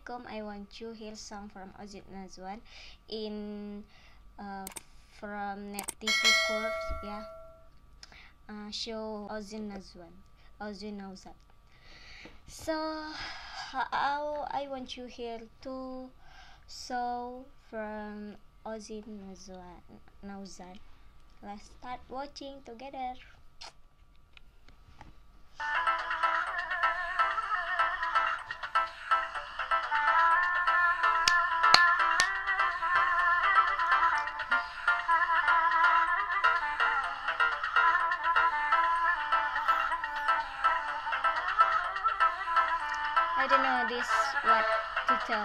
Assalamualaikum. I want to hear song from Ozhin Nawzad in from Net TV Kurd, yeah. Show Ozhin Nawzad. So how I want to hear two song from Ozhin Nawzad. Let's start watching together. I don't know this what to tell.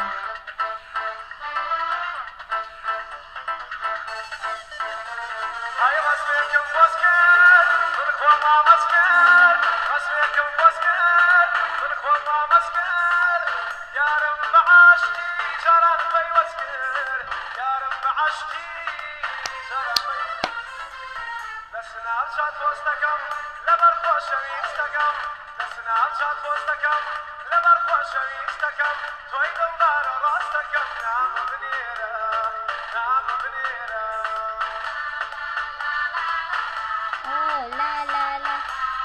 Oh, la la la,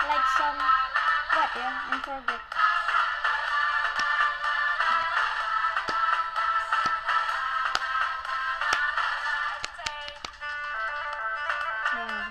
like some what? Yeah, I forget. Yeah.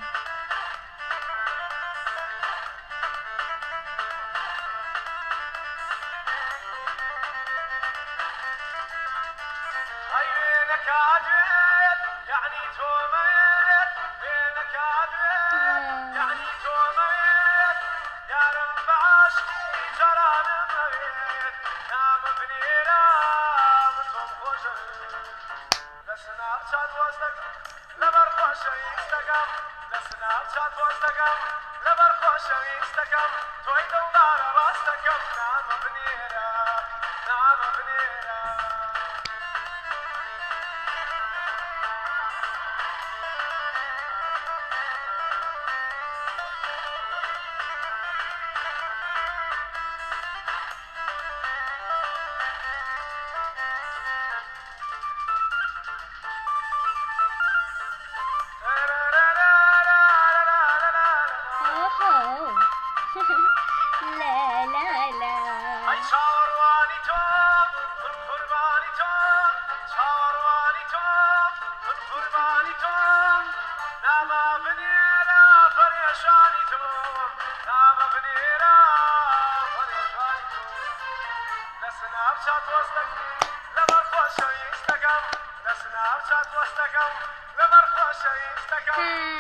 La la la.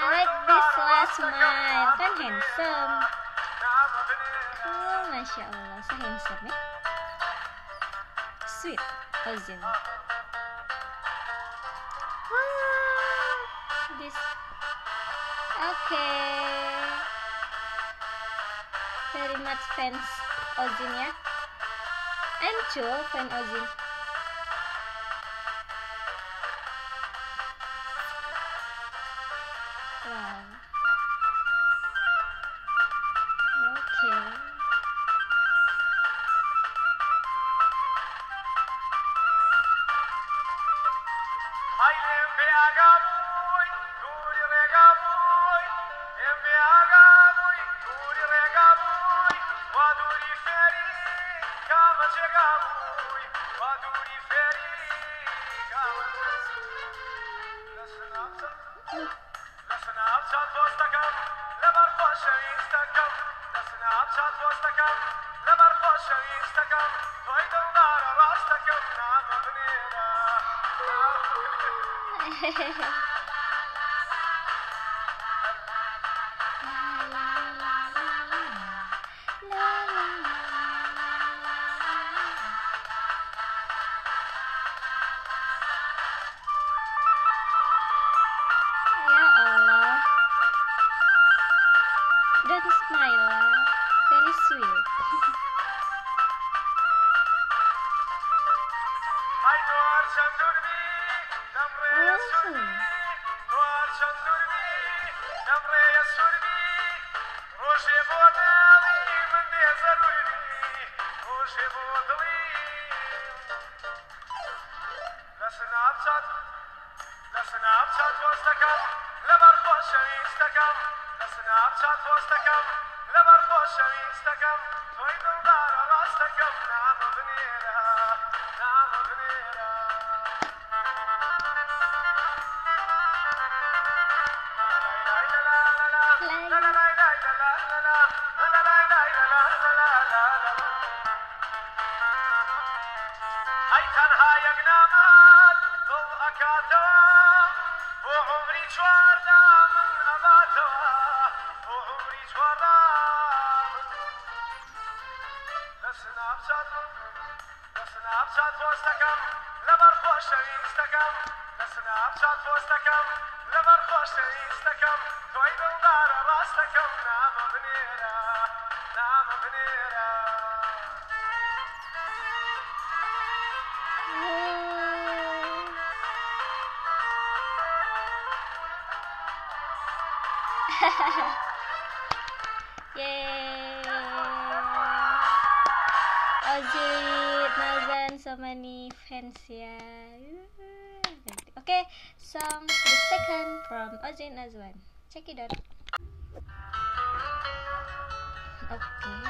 Like this last smile, kan handsome. Oh, Masya Allah, so handsome ya. Sweet, Ozhin. This, okay. Very much fans Ozhin ya. I'm too fan Ozhin. Wow. Okay. Ya Allah, don't smile lah, very sweet. Yay! Ozhin, Nawzad, so many fans ya. Okay, song the second from Ozhin as well. Check it out. Okay.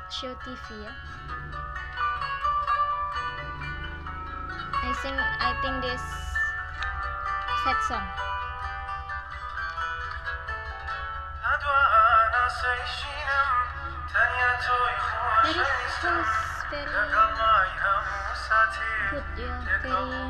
Show TV ya. I think this sad song. Very close, very good, yeah, very nice.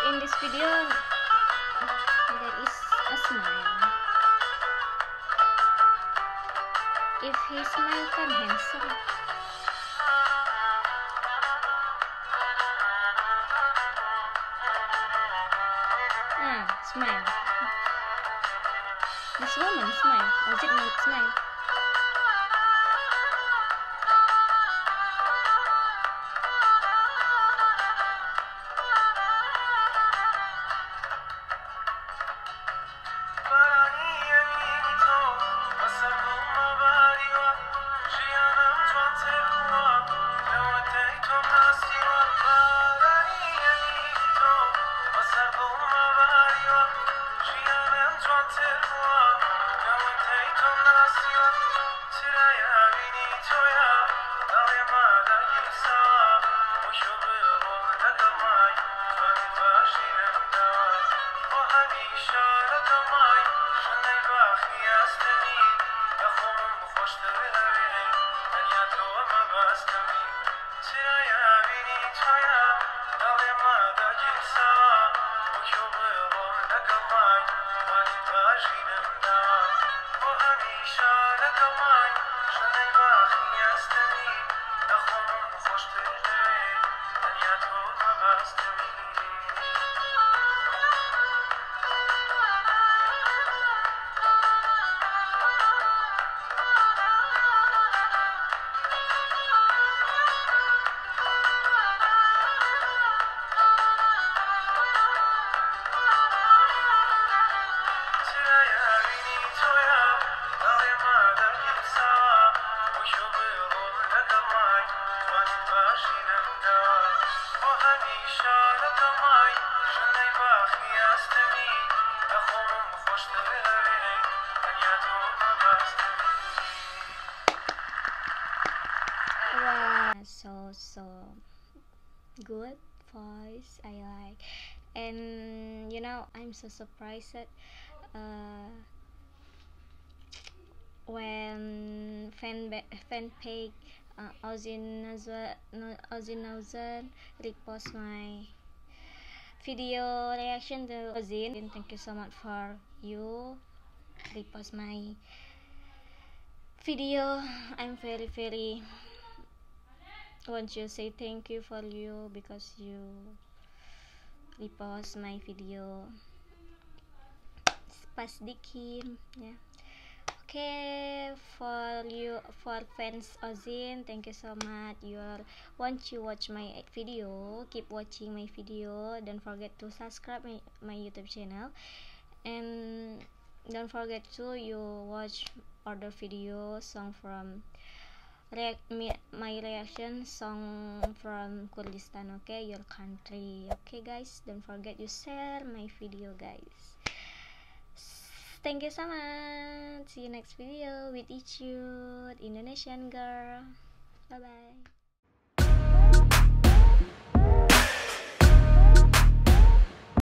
In this video there is a smile. If he smile kan handsome. Smile. This woman smile. Or is it not smile? Come Wow, so good voice, I like. And I'm so surprised uh, when fan page Ozhin Nawzad repost my video reaction to Ozhin. Thank you so much for you repost my video. I'm very want to say thank you for you because you repost my video pas dikit ya. Okay, for fans Ozhin, thank you so much. Want to watch my video, keep watching my video. Don't forget to subscribe my YouTube channel, and don't forget to you watch other video song from my reaction song from Kurdistan. Okay, your country. Okay, guys, don't forget you share my video, guys. Thank you so much. See you next video with Ichut, Indonesian girl. Bye bye.